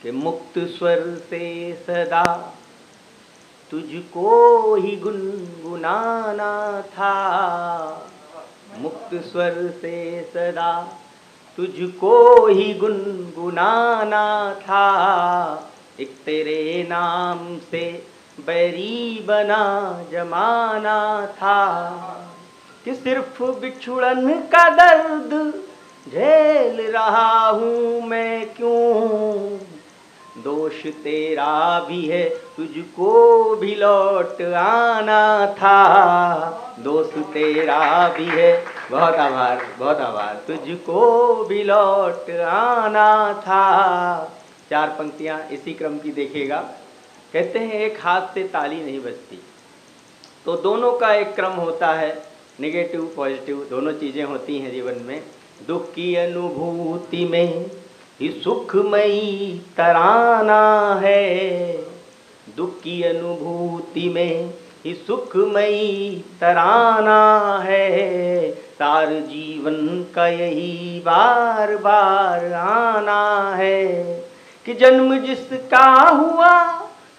कि मुक्त स्वर से सदा तुझको ही गुनगुनाना था। मुक्त स्वर से सदा तुझको ही गुनगुनाना था। एक तेरे नाम से बैरी बना जमाना था कि सिर्फ बिछुड़न का दर्द झेल रहा हूँ मैं क्यों। दोष तेरा भी है, तुझको भी लौट आना था। दोष तेरा भी है, बहुत आभार बहुत आभार, तुझको भी लौट आना था। 4 पंक्तियां इसी क्रम की देखिएगा। कहते हैं एक हाथ से ताली नहीं बजती, तो दोनों का एक क्रम होता है, नेगेटिव पॉजिटिव दोनों चीज़ें होती हैं जीवन में। दुख की अनुभूति में ही सुखमयी तराना है। दुख की अनुभूति में ही सुखमयी तराना है। सार जीवन का यही बार बार आना है कि जन्म जिसका हुआ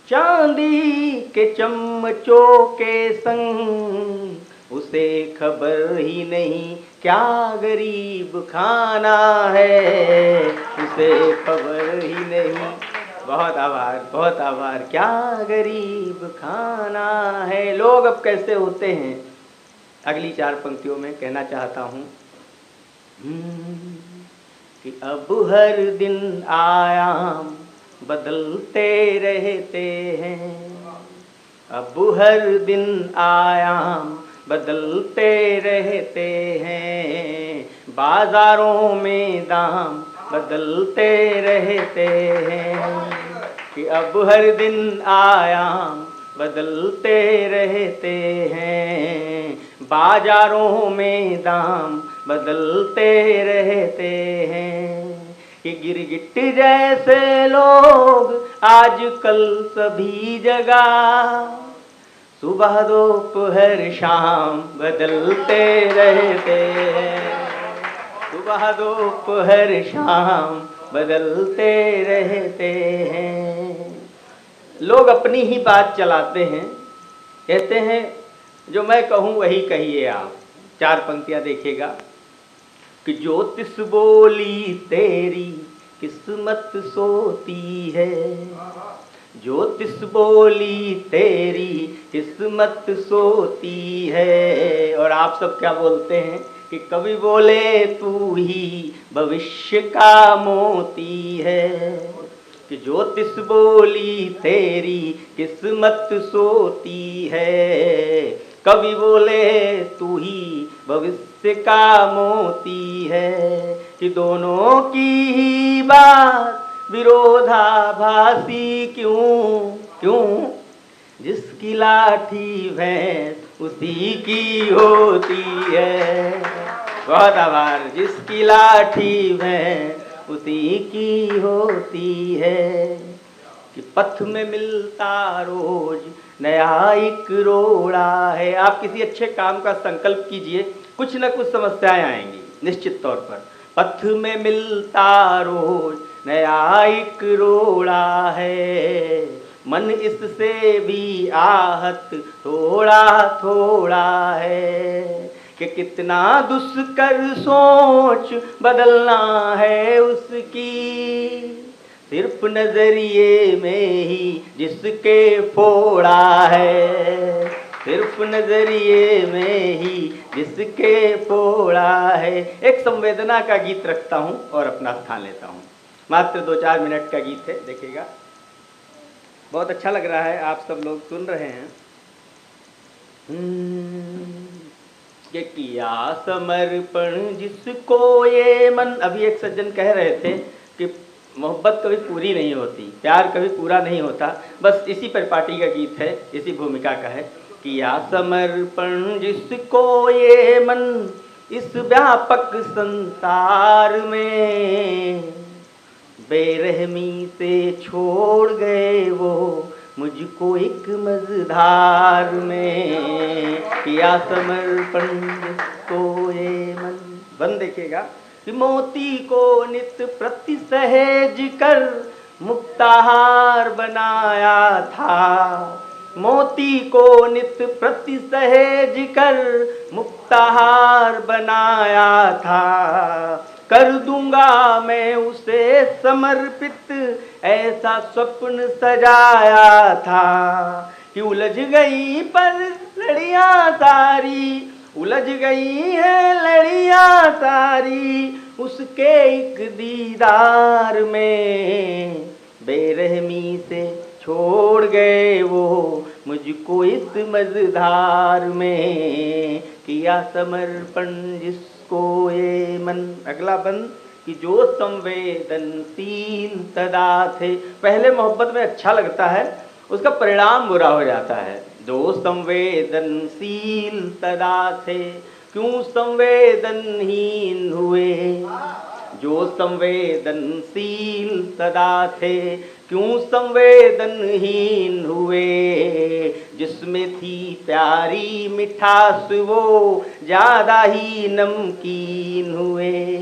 चांदी के चमचों के संग, उसे खबर ही नहीं क्या गरीब खाना है। उसे खबर ही नहीं, बहुत आभार, क्या गरीब खाना है। लोग अब कैसे होते हैं, अगली 4 पंक्तियों में कहना चाहता हूँ कि अब हर दिन आयाम बदलते रहते हैं। अब हर दिन आयाम बदलते रहते हैं। बाजारों में दाम बदलते रहते हैं कि अब हर दिन आयाम बदलते रहते हैं। बाजारों में दाम बदलते रहते हैं कि गिरगिट जैसे लोग आजकल सभी जगह, सुबह दोपहर शाम बदलते रहते हैं। सुबह दोपहर शाम बदलते रहते हैं। लोग अपनी ही बात चलाते हैं, कहते हैं जो मैं कहूँ वही कहिए आप। 4 पंक्तियाँ देखिएगा कि ज्योतिष बोली तेरी किस्मत सोती है। ज्योतिष बोली तेरी किस्मत सोती है। और आप सब क्या बोलते हैं कि कवि बोले तू ही भविष्य का मोती है। कि ज्योतिष बोली तेरी किस्मत सोती है। कवि बोले तू ही भविष्य का मोती है। कि दोनों की ही बात विरोधाभासी क्यों, जिसकी लाठी भैंस उसी की होती है। बहुत आभार, जिसकी लाठी भैंस उसी की होती है। कि पथ में मिलता रोज नया एक रोड़ा है। आप किसी अच्छे काम का संकल्प कीजिए, कुछ न कुछ समस्याएं आएंगी निश्चित तौर पर। पथ में मिलता रोज नया एक रोड़ा है। मन इससे भी आहत थोड़ा थोड़ा है। कि कितना दुष्कर सोच बदलना है उसकी, सिर्फ नजरिए में ही जिसके फोड़ा है। सिर्फ नजरिए में ही जिसके फोड़ा है। एक संवेदना का गीत रखता हूँ और अपना स्थान लेता हूँ। मात्र 2-4 मिनट का गीत है, देखिएगा। बहुत अच्छा लग रहा है, आप सब लोग सुन रहे हैं। कि किया समर्पण जिसको ये मन। अभी एक सज्जन कह रहे थे कि मोहब्बत कभी पूरी नहीं होती, प्यार कभी पूरा नहीं होता। बस इसी परिपाटी का गीत है, इसी भूमिका का है। किया समर्पण जिसको ये मन इस व्यापक संसार में, बेरहमी से छोड़ गए वो मुझको एक मझधार में। किया समर्पण जिसको ये मन। बन देखिएगा कि मोती को नित प्रति सहेज कर मुक्ताहार बनाया था। मोती को नित प्रति सहेज कर मुक्ताहार बनाया था। कर दूंगा मैं उसे समर्पित ऐसा स्वप्न सजाया था कि उलझ गई पर लड़ियां सारी, उलझ गई है लड़ियां सारी उसके एक दीदार में। बेरहमी से छोड़ गए वो मुझको इस मझधार में, किया समर्पण जिसको ये मन। अगला बंद कि जो संवेदनशील सदा थे। पहले मोहब्बत में अच्छा लगता है, उसका परिणाम बुरा हो जाता है। जो संवेदनशील सदा थे क्यों संवेदनहीन हुए। जो संवेदनशील सदा थे क्यों संवेदनहीन हुए। जिसमें थी प्यारी मिठास वो ज्यादा ही नमकीन हुए।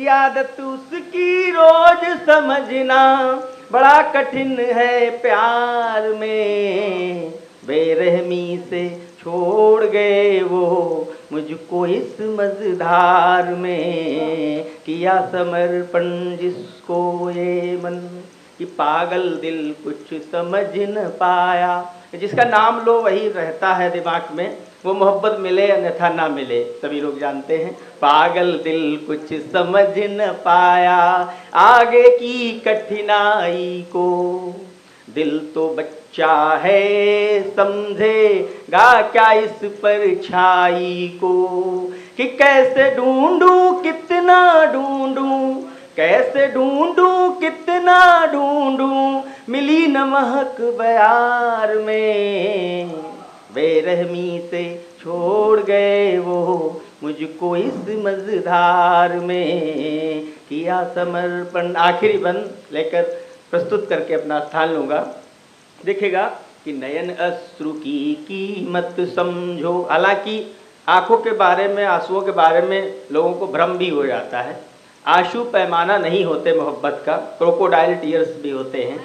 आदत उसकी रोज समझना बड़ा कठिन है प्यार में। बेरहमी से छोड़ गए वो मुझको इस मझधार में, किया समर्पण जिसको ये मन। कि पागल दिल कुछ समझ न पाया। जिसका नाम लो वही रहता है दिमाग में, वो मोहब्बत मिले अन्यथा ना मिले, सभी लोग जानते हैं। पागल दिल कुछ समझ न पाया आगे की कठिनाई को। दिल तो बच्चा है समझेगा क्या इस परछाई को। कि कैसे ढूंढूं कितना ढूंढूं, कैसे ढूंढूं कितना ढूंढूं मिली न महक बयार में। बेरहमी से छोड़ गए वो मुझको इस मझधार में, किया समर्पण। आखिरी बंद लेकर प्रस्तुत करके अपना स्थान लूँगा। देखिएगा कि नयन अश्रु की कीमत समझो। हालांकि आँखों के बारे में, आंसुओं के बारे में लोगों को भ्रम भी हो जाता है। आंसू पैमाना नहीं होते मोहब्बत का, क्रोकोडाइल टीयर्स भी होते हैं,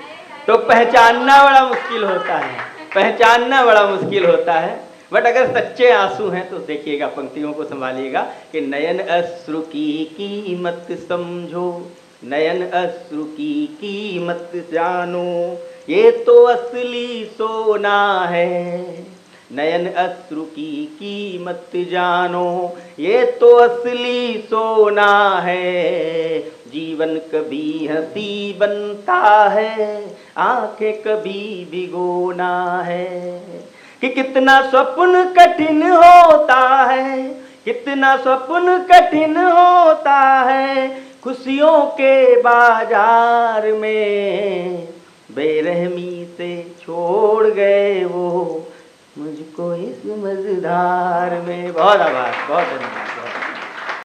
तो पहचानना बड़ा मुश्किल होता है, पहचानना बड़ा मुश्किल होता है। बट अगर सच्चे आंसू हैं तो देखिएगा, पंक्तियों को संभालिएगा कि नयन अश्रु की कीमत समझो, नयन अश्रु की कीमत जानो, ये तो असली सोना है। नयन अश्रु की कीमत जानो, ये तो असली सोना है। जीवन कभी हंसी बनता है, आंखें कभी भिगोना है। कि कितना स्वप्न कठिन होता है, कितना स्वप्न कठिन होता है खुशियों के बाजार में। बेरहमी से छोड़ गए वो मुझको इस मझधार में। बहुत आभार, बहुत धन्यवाद।